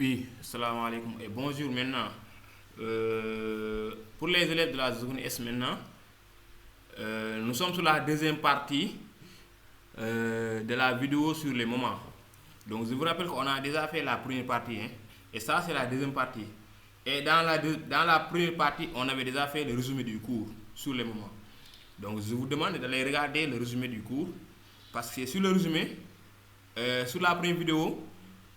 Oui, salam alaikum et bonjour maintenant. Pour les élèves de la zone S maintenant, nous sommes sur la deuxième partie de la vidéo sur les moments. Donc je vous rappelle qu'on a déjà fait la première partie, hein, et ça c'est la deuxième partie. Et dans la première partie, on avait déjà fait le résumé du cours sur les moments. Donc je vous demande d'aller regarder le résumé du cours parce que sur le résumé, sur la première vidéo,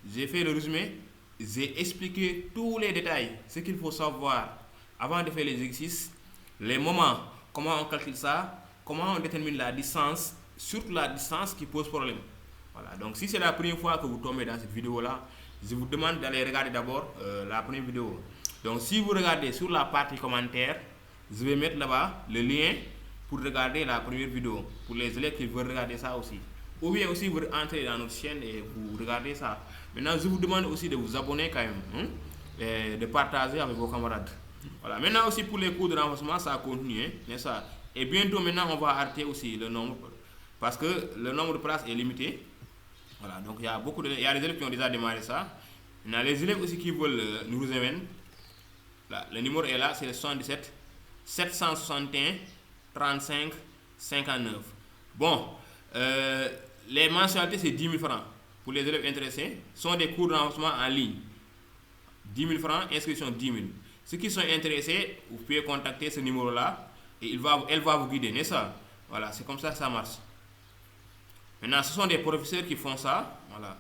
j'ai fait le résumé, j'ai expliqué tous les détails, ce qu'il faut savoir avant de faire les exercices, les moments, comment on calcule ça, comment on détermine la distance, surtout la distance qui pose problème. Voilà, donc si c'est la première fois que vous tombez dans cette vidéo-là, je vous demande d'aller regarder d'abord la première vidéo. Donc si vous regardez sur la partie commentaire, je vais mettre là-bas le lien pour regarder la première vidéo, pour les élèves qui veulent regarder ça aussi. Ou bien aussi vous entrez dans notre chaîne et vous regardez ça. Maintenant, je vous demande aussi de vous abonner quand même, hein, et de partager avec vos camarades. Voilà. Maintenant aussi pour les cours de renforcement, ça continue, hein, n'est-ce pas? Et bientôt maintenant, on va arrêter aussi le nombre parce que le nombre de places est limité. Voilà. Donc il y a des élèves qui ont déjà démarré ça. Maintenant, les élèves aussi qui veulent nous rejoindre, là, le numéro est là, c'est le 77 761 35 59. Bon, les mensualités c'est 10 000 francs pour les élèves intéressés. Ce sont des cours de renforcement en ligne. 10 000 francs, inscription 10 000. Ceux qui sont intéressés, vous pouvez contacter ce numéro-là et elle va vous guider, n'est-ce pas? Voilà, c'est comme ça que ça marche. Maintenant, ce sont des professeurs qui font ça. Voilà.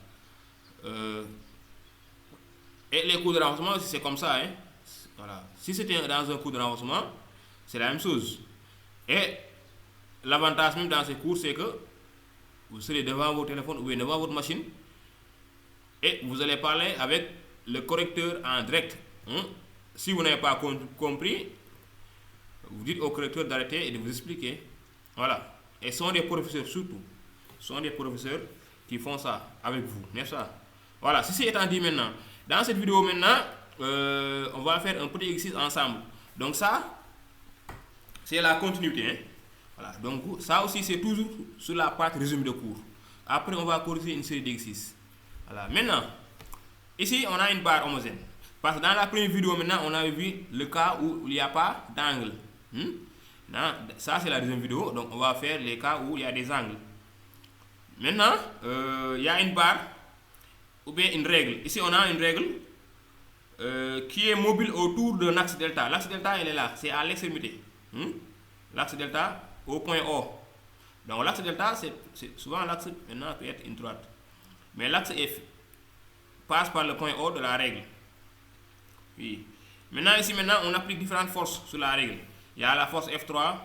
Euh, et les cours de renforcement aussi, c'est comme ça. Hein. Voilà. Si c'était dans un cours de renforcement, c'est la même chose. Et l'avantage même dans ces cours, c'est que vous serez devant votre téléphone ou bien devant votre machine et vous allez parler avec le correcteur en direct. Hein. Si vous n'avez pas compris, vous dites au correcteur d'arrêter et de vous expliquer. Voilà. Et ce sont des professeurs surtout. Ce sont des professeurs qui font ça avec vous, n'est-ce pas? Voilà, ceci étant dit maintenant, dans cette vidéo maintenant, on va faire un petit exercice ensemble. Donc ça, c'est la continuité. Hein? Voilà, donc ça aussi c'est toujours sur la partie résumé de cours. Après, on va corriger une série d'exercices. Voilà, maintenant, ici on a une barre homogène. Parce que dans la première vidéo maintenant, on avait vu le cas où il n'y a pas d'angle. Ça c'est la deuxième vidéo, donc on va faire les cas où il y a des angles. Maintenant, il y a une barre ou bien une règle. Ici on a une règle qui est mobile autour d'un axe delta. L'axe delta, elle est là, c'est à l'extrémité. L'axe delta au point O. Donc l'axe delta, c'est souvent l'axe maintenant peut être une droite. Mais l'axe F passe par le point O de la règle. Oui. Maintenant ici maintenant on applique différentes forces sur la règle. Il y a la force F3,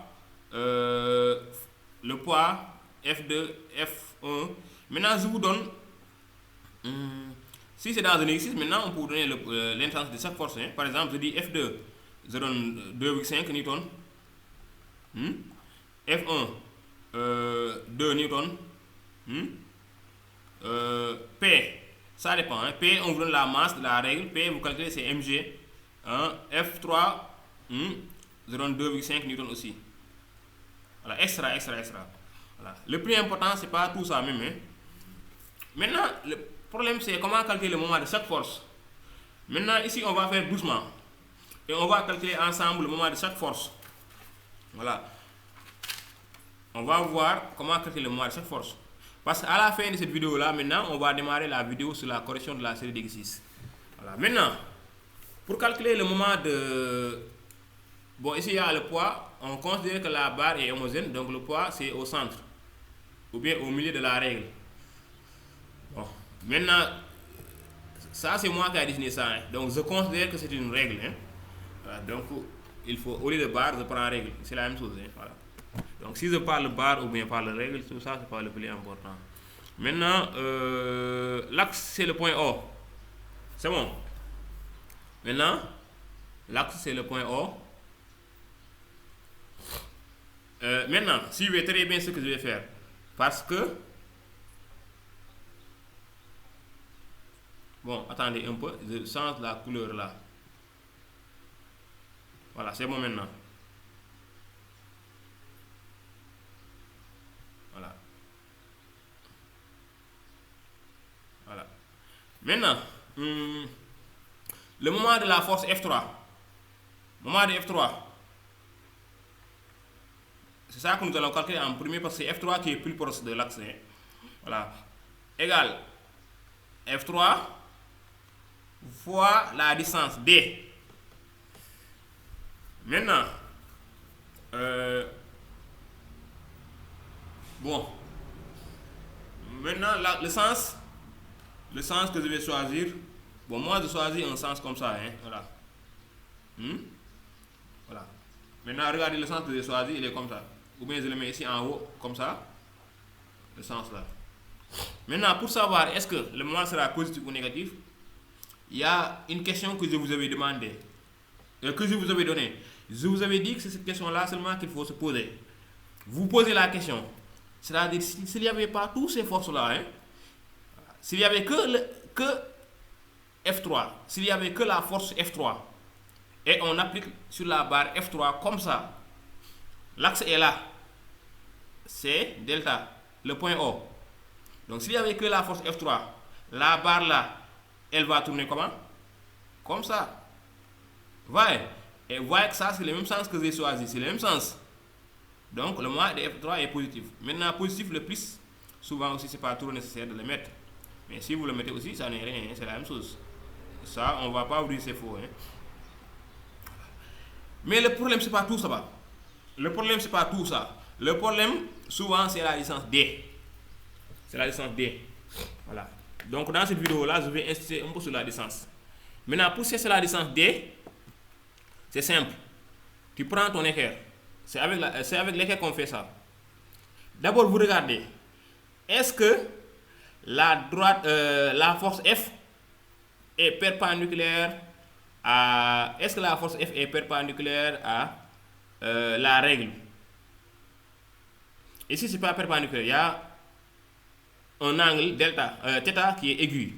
le poids F2, F1. Maintenant je vous donne si c'est dans un exercice, maintenant on peut vous donner l'intensité de chaque force. Hein. Par exemple, je dis F2, je donne 2,5 newton. F1, 2 newton. P, ça dépend. Hein. P, on vous donne la masse de la règle. P, vous calculez, c'est mg. Hein. F3, je donne 2,5 newton aussi. Voilà, extra. Voilà. Le plus important, c'est pas tout ça même. Hein. Maintenant, le problème, c'est comment calculer le moment de chaque force. Maintenant, ici, on va faire doucement. Et on va calculer ensemble le moment de chaque force. Voilà. On va voir comment calculer le moment de chaque force. Parce qu'à la fin de cette vidéo-là, maintenant, on va démarrer la vidéo sur la correction de la série d'exercices. Voilà. Maintenant, pour calculer le moment de... Bon, ici, il y a le poids. On considère que la barre est homogène, donc le poids, c'est au centre. Ou bien au milieu de la règle. Bon. Maintenant, ça, c'est moi qui ai dessiné ça. Hein. Donc, je considère que c'est une règle. Hein. Voilà. Donc, il faut, au lieu de barre, je prends règle. C'est la même chose. Hein. Voilà. Donc, si je parle barre ou bien parle règle, tout ça, c'est pas le plus important. Maintenant, l'axe, c'est le point O. C'est bon. Maintenant, l'axe, c'est le point O. Maintenant, suivez très bien ce que je vais faire. Parce que... Bon, attendez un peu. Je change la couleur là. Voilà, c'est bon maintenant. Voilà. Voilà. Maintenant, le moment de la force F3, moment de F3, c'est ça que nous allons calculer en premier parce que c'est F3 qui est plus proche de l'axe. Voilà. Égale F3 fois la distance D. Maintenant, bon, maintenant le sens que je vais choisir, bon, moi je choisis un sens comme ça, hein, voilà. Voilà. Maintenant, regardez le sens que j'ai choisi, il est comme ça. Ou bien je le mets ici en haut, comme ça, le sens là. Maintenant, pour savoir est-ce que le moment sera positif ou négatif, il y a une question que je vous avais demandé, que je vous avais donnée. Je vous avais dit que c'est cette question-là seulement qu'il faut se poser. Vous posez la question. C'est-à-dire, s'il n'y avait pas toutes ces forces-là, hein, s'il n'y avait que F3, s'il n'y avait que la force F3, et on applique sur la barre F3 comme ça, l'axe est là, c'est delta, le point O. Donc s'il n'y avait que la force F3, la barre là, elle va tourner comment? Comme ça. Voyez? Et voyez que ça, c'est le même sens que j'ai choisi, c'est le même sens. Donc le moment de F3 est positif. Maintenant, positif le plus, souvent aussi, c'est pas trop nécessaire de le mettre. Mais si vous le mettez aussi, ça n'est rien, hein, c'est la même chose. Ça, on va pas vous dire c'est faux. Hein. Mais le problème, c'est pas tout ça. Le problème, c'est pas tout ça. Le problème, souvent, c'est la distance D. C'est la distance D. Voilà. Donc, dans cette vidéo-là, je vais insister un peu sur la distance. Maintenant, pour chercher la distance D, c'est simple. Tu prends ton équerre. C'est avec l'équerre qu'on fait ça. D'abord, vous regardez. Est-ce que la force F est perpendiculaire à... Est-ce que la force F est perpendiculaire à la règle? Ici, c'est pas perpendiculaire. Il y a un angle delta, θ qui est aigu.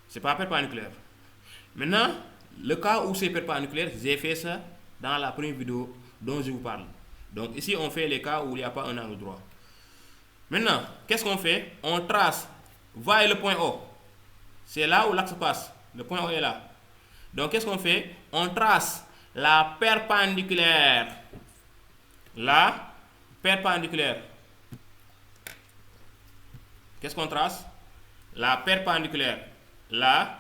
C'est pas perpendiculaire. Maintenant, le cas où c'est perpendiculaire, j'ai fait ça dans la première vidéo dont je vous parle. Donc ici, on fait les cas où il n'y a pas un angle droit. Maintenant, qu'est-ce qu'on fait? On trace, voyez le point O. C'est là où l'axe passe. Le point O est là. Donc qu'est-ce qu'on fait? On trace la perpendiculaire. La perpendiculaire. Qu'est-ce qu'on trace? La perpendiculaire. La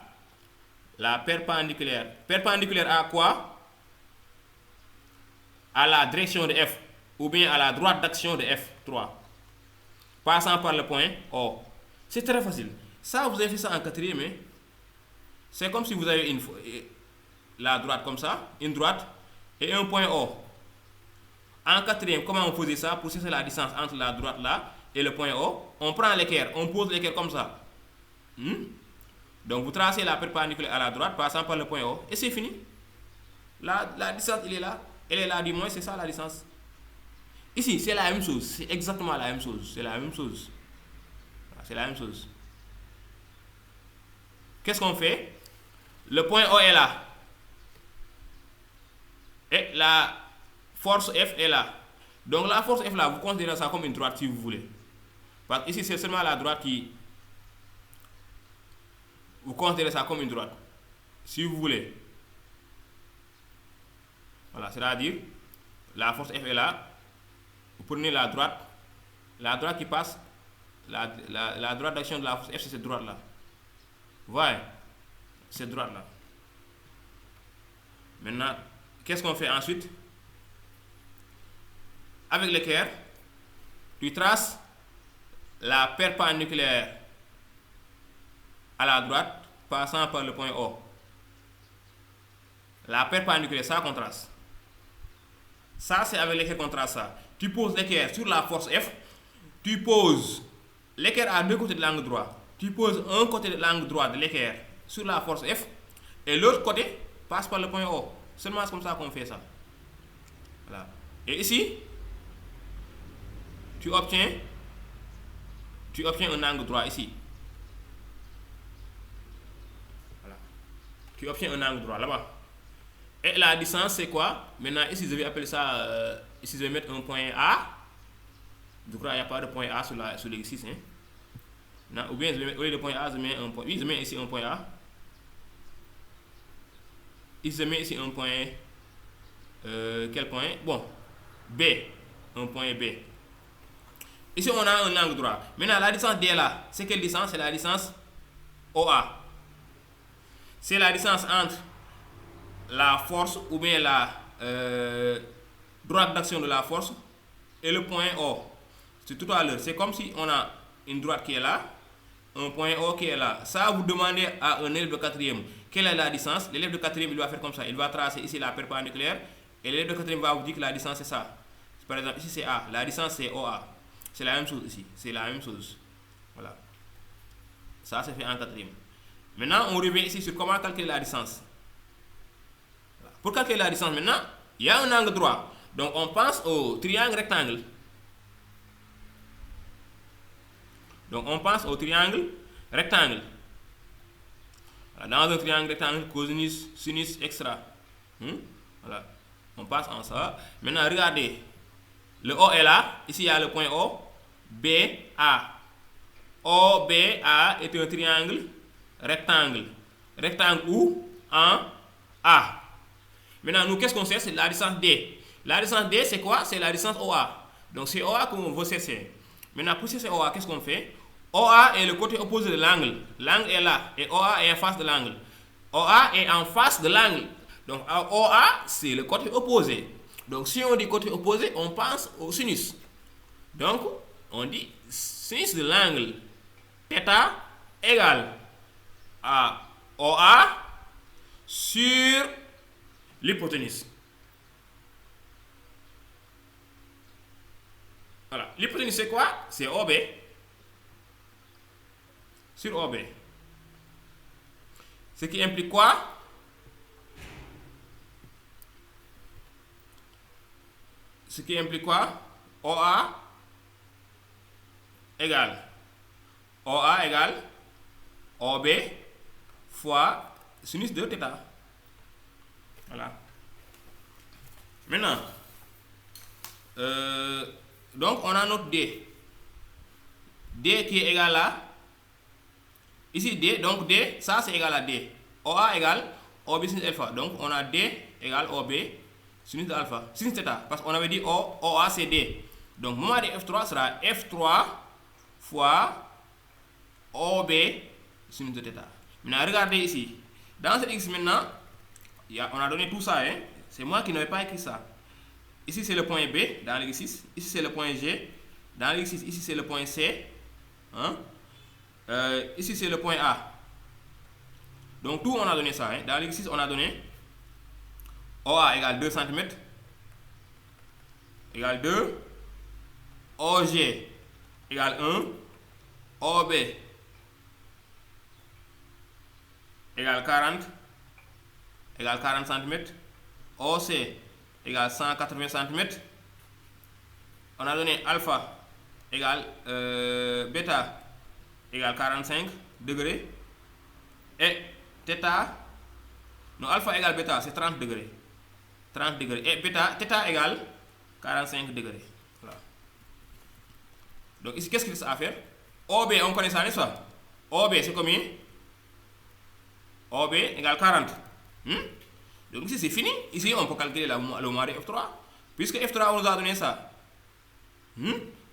perpendiculaire. Perpendiculaire à quoi? À la direction de F. Ou bien à la droite d'action de F3. Passant par le point O. C'est très facile. Ça, vous avez fait ça en quatrième. Hein? C'est comme si vous avez la droite comme ça, une droite et un point O. En quatrième, comment on faisait ça pour chercher la distance entre la droite là et le point O? On prend l'équerre, on pose l'équerre comme ça. Donc vous tracez la perpendiculaire à la droite, passant par le point O, et c'est fini. La distance, elle est là du moins, c'est ça la distance. Ici, c'est la même chose, c'est exactement la même chose, c'est la même chose. C'est la même chose. Qu'est-ce qu'on fait? Le point O est là. Et la force F est là. Donc la force F là, vous considérez ça comme une droite si vous voulez. Parce que ici, c'est seulement la droite qui... Vous considérez ça comme une droite. Si vous voulez. Voilà, c'est-à-dire, la force F est là. Vous prenez la droite qui passe, la droite d'action de la force F, c'est cette droite-là. Vous voyez? Cette droite-là. Maintenant, qu'est-ce qu'on fait ensuite? Avec l'équerre, tu traces la perpendiculaire à la droite, passant par le point O. La perpendiculaire, ça qu'on trace. Ça, c'est avec l'équerre qu'on trace ça. Tu poses l'équerre sur la force F. Tu poses l'équerre à deux côtés de l'angle droit. Tu poses un côté de l'angle droit de l'équerre sur la force F. Et l'autre côté passe par le point O. Seulement c'est comme ça qu'on fait ça. Voilà. Et ici, tu obtiens un angle droit ici. Voilà. Tu obtiens un angle droit là-bas. Et la distance, c'est quoi? Maintenant, ici, je vais appeler ça... ici, je vais mettre un point A. Je crois qu'il n'y a pas de point A sur l'exercice. Hein? Non, ou bien, au lieu de point A, je mets un point... Oui, je mets ici un point A. il se met ici un point, quel point? Bon, B, un point B. Ici, on a un angle droit. Maintenant, la distance D là, c'est quelle distance? C'est la distance OA. C'est la distance entre la force ou bien la droite d'action de la force et le point O. C'est tout à l'heure. C'est comme si on a une droite qui est là, un point O qui est là. Ça, vous demandez à un élève de quatrième quelle est la distance. L'élève de quatrième, il va faire comme ça. Il va tracer ici la perpendiculaire et l'élève de quatrième va vous dire que la distance c'est ça. Par exemple, ici c'est A. La distance c'est OA. C'est la même chose ici. C'est la même chose. Voilà. Ça, c'est fait en quatrième. Maintenant, on revient ici sur comment calculer la distance. Voilà. Pour calculer la distance, maintenant, il y a un angle droit. Donc, on pense au triangle rectangle. Donc, on pense au triangle rectangle. Voilà. Dans un triangle rectangle, cosinus, sinus, extra. Voilà. On passe en ça. Maintenant, regardez. Le O est là. Ici, il y a le point O. B, A. O, B, A est un triangle rectangle. Rectangle où? En A. Maintenant, nous, qu'est-ce qu'on sait? C'est la distance D. La distance D, c'est quoi? C'est la distance OA. Donc, c'est OA qu'on veut chercher. Maintenant, pour chercher OA, qu'est-ce qu'on fait? OA est le côté opposé de l'angle. L'angle est là. Et OA est en face de l'angle. OA est en face de l'angle. Donc, OA, c'est le côté opposé. Donc, si on dit côté opposé, on pense au sinus. Donc, on dit sinus de l'angle θ égale à OA sur l'hypoténuse. Voilà. L'hypoténuse, c'est quoi? C'est OB sur OB. Ce qui implique quoi? Ce qui implique quoi? OA égale OB fois sinus de θ. Voilà. Maintenant, donc on a notre D. D qui est égal à, ici D, donc D, ça c'est égal à D. OA égale OB sinus alpha. Donc on a D égale OB sinus de alpha, sinus θ, parce qu'on avait dit OA c'est D. Donc moment de F3 sera F3 fois OB sinus de θ. Maintenant regardez ici. Dans ce X maintenant, on a donné tout ça. Hein? C'est moi qui n'avais pas écrit ça. Ici c'est le point B dans l'exercice. Ici c'est le point G dans l'exercice. Ici c'est le point C. Hein? Ici c'est le point A. Donc tout on a donné ça. Hein? Dans l'exercice on a donné OA égale 2 cm égale 2. OG égale 1. OB égale 40 cm. OC égale 180 cm. On a donné alpha égale bêta égale 45 degrés. Et θ, non, alpha égale bêta, c'est 30 degrés. 30 degrés. Et bêta, θ égale 45 degrés. Voilà. Donc ici, qu'est-ce qu'il reste à faire? OB, on connaît ça, n'est-ce pas? OB, c'est combien? OB égale 40. Donc ici, c'est fini. Ici, on peut calculer le moment de F3. Puisque F3, on nous a donné ça.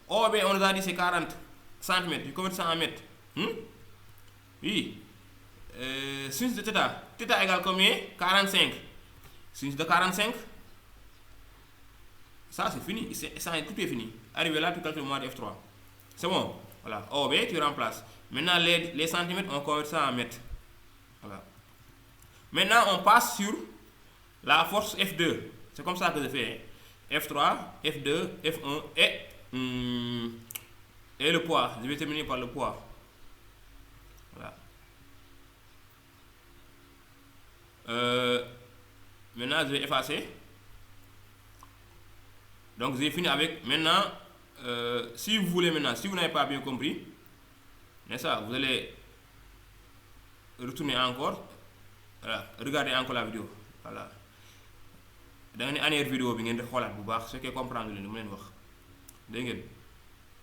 OB, on nous a dit c'est 40 cm. Tu convertis ça en mètres. Oui. Sinus de θ. θ égale combien? 45. Sinus de 45. Ça, c'est fini. Tout est fini. Arrivé là, tu calcules le moment de F3. C'est bon. Voilà. OB, tu remplaces. Maintenant, les centimètres, on convertit ça en mètres. Voilà. Maintenant, on passe sur la force F2. C'est comme ça que je fais. F3, F2, F1 et le poids. Je vais terminer par le poids. Voilà. Maintenant, je vais effacer. Donc, j'ai fini avec. Maintenant, si vous voulez maintenant, si vous n'avez pas bien compris, n'est-ce pas, vous allez retourner encore. Voilà, regardez encore la vidéo. Voilà. Dans une dernière vidéo, vous allez voir ce que comprendre.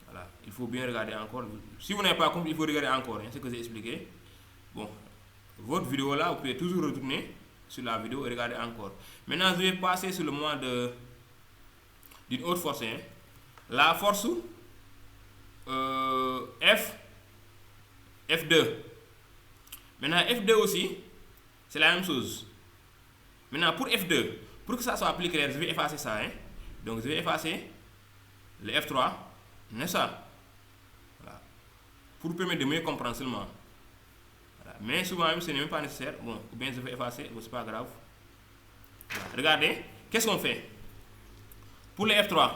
Voilà, il faut bien regarder encore. Si vous n'avez pas compris, il faut regarder encore ce que j'ai expliqué. Bon, votre vidéo là, vous pouvez toujours retourner sur la vidéo et regardez encore. Maintenant, je vais passer sur le moment d'une autre force. Hein. La force F2. Maintenant, F2 aussi, c'est la même chose. Maintenant, pour F2, pour que ça soit plus clair, je vais effacer ça. Hein. Donc, je vais effacer le F3, n'est-ce pas? Voilà. Pour permettre de mieux comprendre seulement. Voilà. Mais souvent, même, ce n'est même pas nécessaire. Bon, ou bien je vais effacer, bon, c'est pas grave. Voilà. Regardez, qu'est-ce qu'on fait? Pour le F3,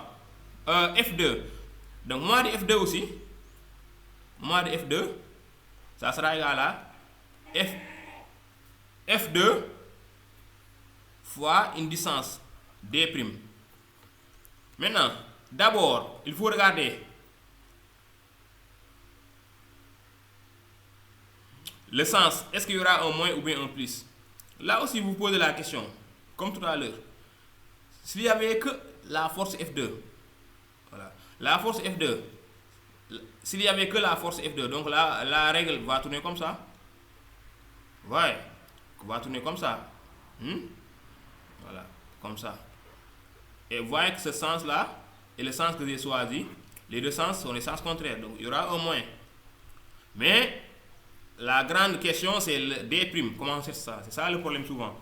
F2. Donc, moins de F2 aussi, moins de F2, ça sera égal à F2 fois une distance D'. Maintenant, d'abord, il faut regarder le sens. Est-ce qu'il y aura un moins ou bien un plus? Là aussi, vous posez la question, comme tout à l'heure. S'il n'y avait que la force F2, voilà, la force F2, s'il n'y avait que la force F2, donc là, la règle va tourner comme ça. Ouais, va tourner comme ça. Voilà, comme ça. Et vous voyez que ce sens-là et le sens que j'ai choisi, les deux sens sont les sens contraires. Donc, il y aura un moins. Mais, la grande question, c'est le D'. Comment c'est ça? C'est ça le problème souvent.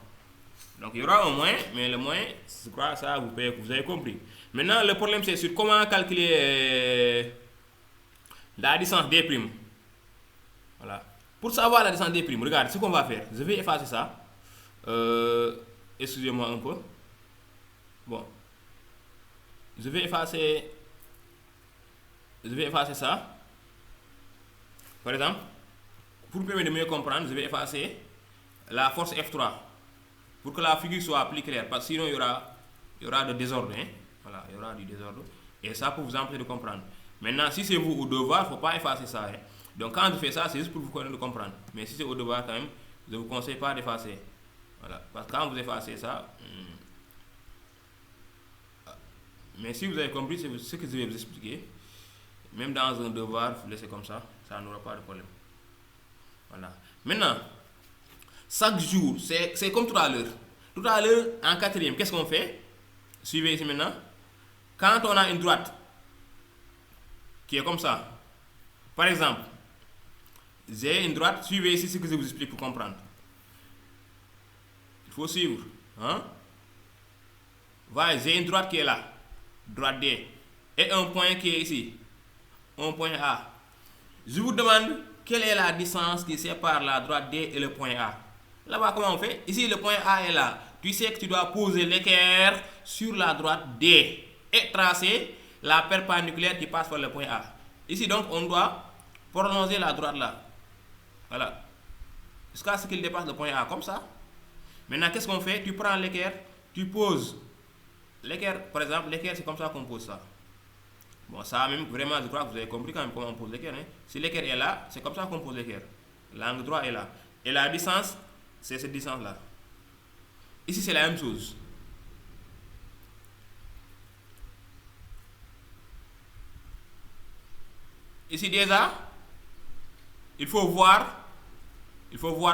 Donc, il y aura un moins, mais le moins, je crois que ça, vous avez compris. Maintenant, le problème, c'est sur comment calculer la distance D'. Voilà. Pour savoir la distance D', regardez ce qu'on va faire. Je vais effacer ça. Excusez-moi un peu. Bon. Je vais effacer ça. Par exemple, pour permettre de mieux comprendre, je vais effacer la force F3 pour que la figure soit plus claire. Parce que sinon, il y aura de désordre. Hein? Voilà, il y aura du désordre. Et ça pour vous empêcher de comprendre. Maintenant, si c'est vous au devoir, il ne faut pas effacer ça. Hein? Donc, quand je fais ça, c'est juste pour vous connaître de comprendre. Mais si c'est au devoir, quand même, je ne vous conseille pas d'effacer. Voilà. Parce que quand vous effacez ça, mais si vous avez compris ce que je vais vous expliquer, même dans un devoir, vous laissez comme ça n'aura pas de problème. Voilà. Maintenant, chaque jour, c'est comme tout à l'heure. Tout à l'heure, en quatrième, qu'est-ce qu'on fait? Suivez ici maintenant. Quand on a une droite qui est comme ça, par exemple, j'ai une droite, suivez ici ce que je vous explique pour comprendre. Il faut suivre. Hein? Voilà, j'ai une droite qui est là. Droite D. Et un point qui est ici. Un point A. Je vous demande quelle est la distance qui sépare la droite D et le point A. Là-bas, comment on fait? Ici, le point A est là. Tu sais que tu dois poser l'équerre sur la droite D et tracer la perpendiculaire qui passe par le point A. Ici, donc, on doit prolonger la droite là. Voilà. Jusqu'à ce qu'il dépasse le point A, comme ça. Maintenant, qu'est-ce qu'on fait? Tu prends l'équerre, tu poses. L'équerre, par exemple, l'équerre, c'est comme ça qu'on pose ça. Bon, ça même, vraiment, je crois que vous avez compris quand même comment on pose l'équerre. Hein? Si l'équerre est là, c'est comme ça qu'on pose l'équerre. L'angle droit est là. Et la distance, c'est cette distance-là. Ici, c'est la même chose. Ici, déjà, il faut voir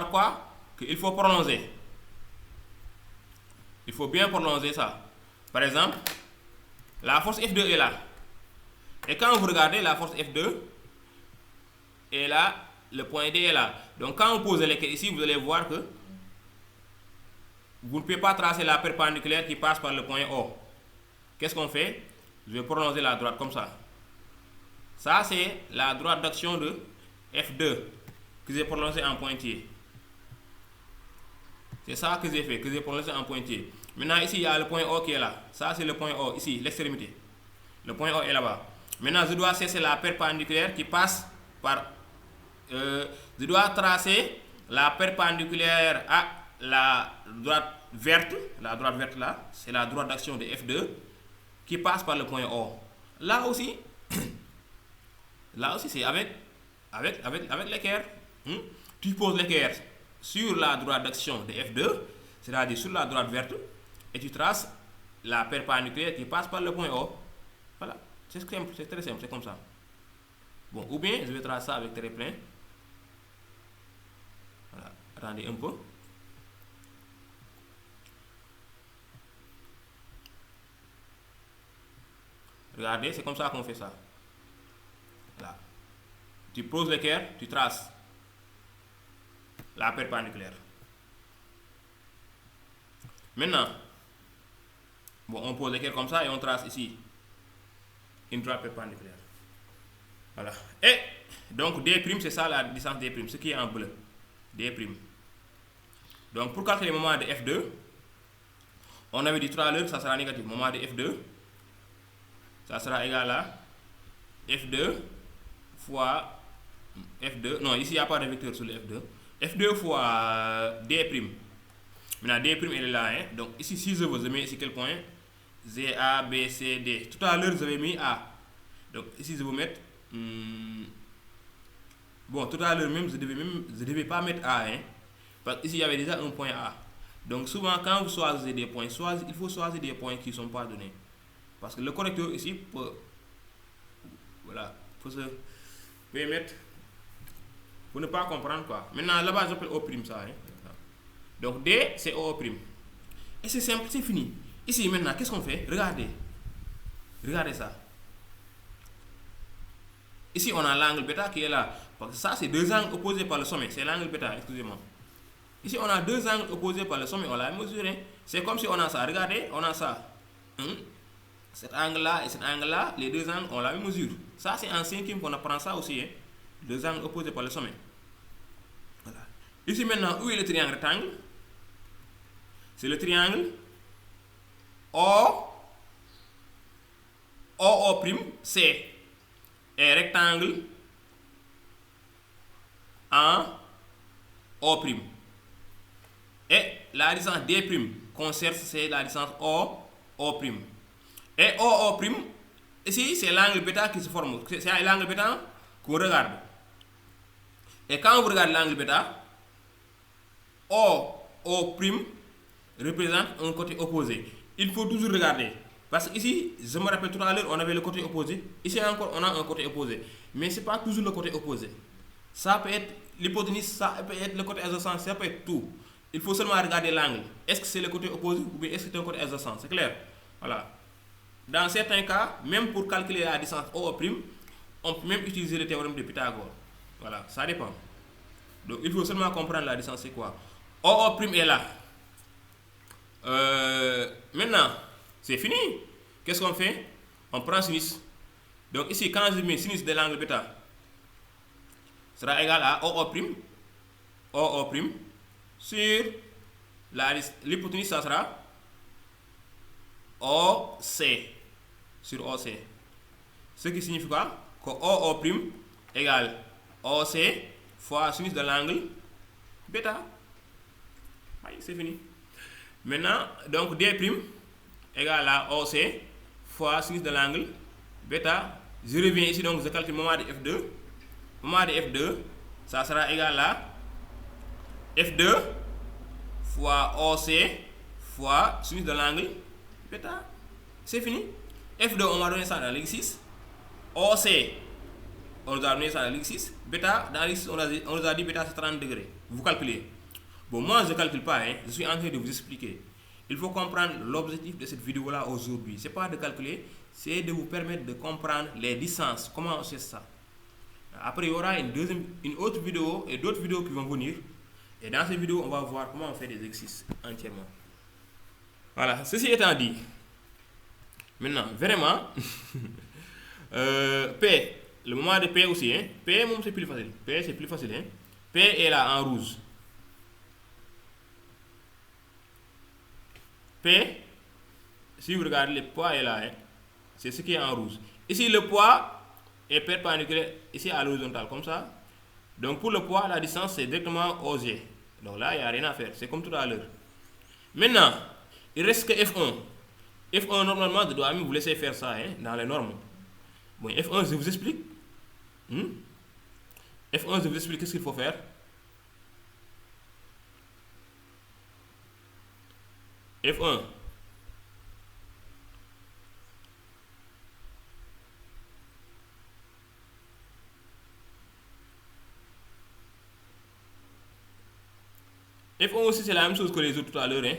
quoi? Qu'il faut prolonger. Il faut bien prolonger ça. Par exemple, la force F2 est là. Et quand vous regardez la force F2 est là, le point D est là. Donc quand vous posez l'équerre ici, vous allez voir que vous ne pouvez pas tracer la perpendiculaire qui passe par le point O. Qu'est-ce qu'on fait? Je vais prolonger la droite comme ça. Ça, c'est la droite d'action de F2 que j'ai prolongée en pointillé. C'est ça que j'ai fait, que j'ai prolongé en pointillé. Maintenant, ici, il y a le point O qui est là. Ça, c'est le point O, ici, l'extrémité. Le point O est là-bas. Maintenant, je dois cesser la perpendiculaire qui passe par... je dois tracer la perpendiculaire à la droite verte. La droite verte là, c'est la droite d'action de F2 qui passe par le point O. Là aussi, c'est avec l'équerre. Tu poses l'équerre sur la droite d'action de F2, c'est-à-dire sur la droite verte, et tu traces la perpendiculaire qui passe par le point O. Voilà, c'est très simple, c'est comme ça. Bon, ou bien je vais tracer ça avec trait plein. Voilà, attendez un peu. Regardez, c'est comme ça qu'on fait ça. Là. Tu poses l'équerre, tu traces la perpendiculaire. Maintenant, bon, on pose l'équerre comme ça et on trace ici une droite perpendiculaire. Voilà. Et donc D', c'est ça la distance D', ce qui est en bleu. D'. Donc pour calculer le moment de F2, on avait dit tout à l'heure que ça sera négatif. Moment de F2, ça sera égal à F2 fois F2. Non, ici il n'y a pas de vecteur sur le F2. F2 fois D'. Maintenant, D' elle est là. Hein? Donc ici, si je mets ici quel point? Z, A, B, C, D. Tout à l'heure, j'avais mis A. Donc ici, je vais mettre... bon, tout à l'heure même, je devais pas mettre A. Hein? Parce qu'ici, il y avait déjà un point A. Donc souvent, quand vous choisissez des points, il faut choisir des points qui ne sont pas donnés. Parce que le correcteur ici peut... Voilà. Il faut se permettre... Pour ne pas comprendre quoi. Maintenant, là-bas, j'appelle O' ça. Hein? Donc D, c'est O'. Et c'est simple, c'est fini. Ici, maintenant, qu'est-ce qu'on fait? Regardez. Regardez ça. Ici, on a l'angle bêta qui est là. Parce que ça, c'est deux angles opposés par le sommet. C'est l'angle bêta, excusez-moi. Ici, on a deux angles opposés par le sommet. On l'a mesuré. C'est comme si on a ça. Regardez, on a ça. Cet angle-là et cet angle-là, les deux angles, on la mesure. Ça, c'est en cinquième qu'on apprend ça aussi. Hein? Deux angles opposés par le sommet. Voilà. Ici, maintenant, où est le triangle rectangle? C'est le triangle OC et rectangle en O'. Et la distance D' qu'on cherche, c'est la distance O'O'. Et O'O', ici, c'est l'angle bêta qui se forme. C'est l'angle bêta qu'on regarde. Et quand vous regardez l'angle bêta, O'O' représente un côté opposé. Il faut toujours regarder. Parce que ici, je me rappelle tout à l'heure, on avait le côté opposé. Ici encore, on a un côté opposé. Mais ce n'est pas toujours le côté opposé. Ça peut être l'hypoténuse, ça peut être le côté adjacent, ça peut être tout. Il faut seulement regarder l'angle. Est-ce que c'est le côté opposé ou bien est-ce que c'est un côté adjacent? C'est clair? Voilà. Dans certains cas, même pour calculer la distance O'O', on peut même utiliser le théorème de Pythagore. Voilà, ça dépend. Donc il faut seulement comprendre la distance, c'est quoi. O'O' est là. Maintenant, c'est fini. Qu'est-ce qu'on fait? On prend sinus. Donc ici, quand je mets sinus de l'angle bêta, sera égal à O'O', sur l'hypoténuse, ça sera OC sur OC. Ce qui signifie quoi? Que O'O' égale OC fois sinus de l'angle bêta. Oui, c'est fini. Maintenant, donc D' égale à OC fois sinus de l'angle bêta. Je reviens ici, donc je calcule le moment de F2. Moment de F2, ça sera égal à F2 fois OC fois sinus de l'angle bêta. C'est fini. F2, on va donner ça dans l'exercice. OC, on nous a donné ça dans l'exercice. Bêta, dans l'exercice, on nous a dit bêta c'est 30 degrés. Vous calculez. Bon, moi je ne calcule pas, hein. Je suis en train de vous expliquer. Il faut comprendre l'objectif de cette vidéo-là aujourd'hui. Ce n'est pas de calculer, c'est de vous permettre de comprendre les distances. Comment on sait ça? Après, il y aura une autre vidéo et d'autres vidéos qui vont venir. Et dans ces vidéos, on va voir comment on fait des exercices entièrement. Voilà, ceci étant dit, maintenant, vraiment, P, le moment de P aussi, hein. P, c'est plus facile. P, c'est plus facile. Hein. P est là en rouge. P, si vous regardez, le poids est là. Hein. C'est ce qui est en rouge. Ici, le poids est perpendiculaire ici à l'horizontale, comme ça. Donc, pour le poids, la distance, c'est directement OG. Donc là, il n'y a rien à faire. C'est comme tout à l'heure. Maintenant, il reste que F1. F1, normalement, je dois même vous laisser faire ça hein, dans les normes. Bon, F1, je vous explique. F1, je vous explique qu'est-ce qu'il faut faire. F1. F1 aussi, c'est la même chose que les autres tout à l'heure. Hein.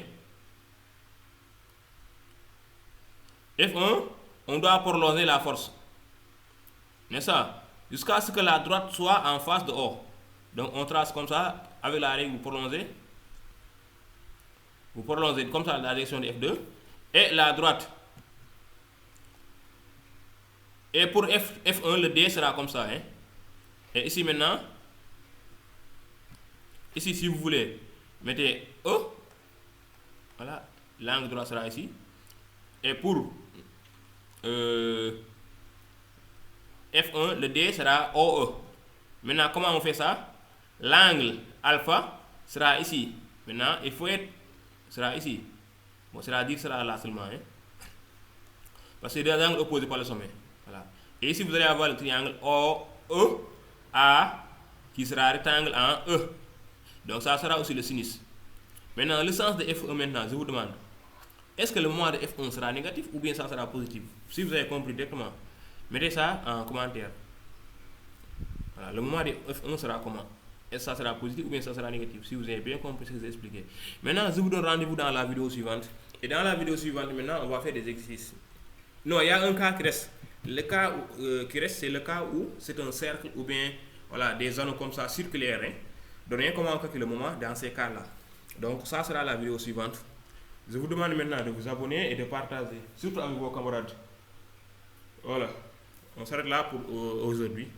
F1, on doit prolonger la force. N'est-ce pas? Jusqu'à ce que la droite soit en face de O. Donc on trace comme ça, avec la règle, vous prolongez comme ça la direction de F2. Et la droite. Et pour F1, le D sera comme ça. Hein? Et ici maintenant, ici si vous voulez, mettez E. Voilà, l'angle droit sera ici. Et pour F1, le D sera OE. Maintenant, comment on fait ça? L'angle alpha sera ici. Maintenant, il faut être sera ici. Bon, c'est-à-dire sera là seulement. Hein? Parce que c'est deux angles opposés par le sommet. Voilà. Et ici, vous allez avoir le triangle OEA qui sera rectangle en E. Donc, ça sera aussi le sinus. Maintenant, le sens de F1 maintenant, je vous demande, est-ce que le moment de F1 sera négatif ou bien ça sera positif? Si vous avez compris directement, mettez ça en commentaire. Voilà, le moment de F1 sera comment? Est-ce que ça sera positif ou bien ça sera négatif? Si vous avez bien compris ce que j'ai expliqué. Maintenant, je vous donne rendez-vous dans la vidéo suivante. Et dans la vidéo suivante, maintenant, on va faire des exercices. Non, il y a un cas qui reste. Le cas qui reste, c'est le cas où c'est un cercle ou bien voilà, des zones comme ça circulaires. Hein. Donnez comment calculer le moment dans ces cas-là. Donc, ça sera la vidéo suivante. Je vous demande maintenant de vous abonner et de partager, surtout avec vos camarades. Voilà. On s'arrête là pour aujourd'hui.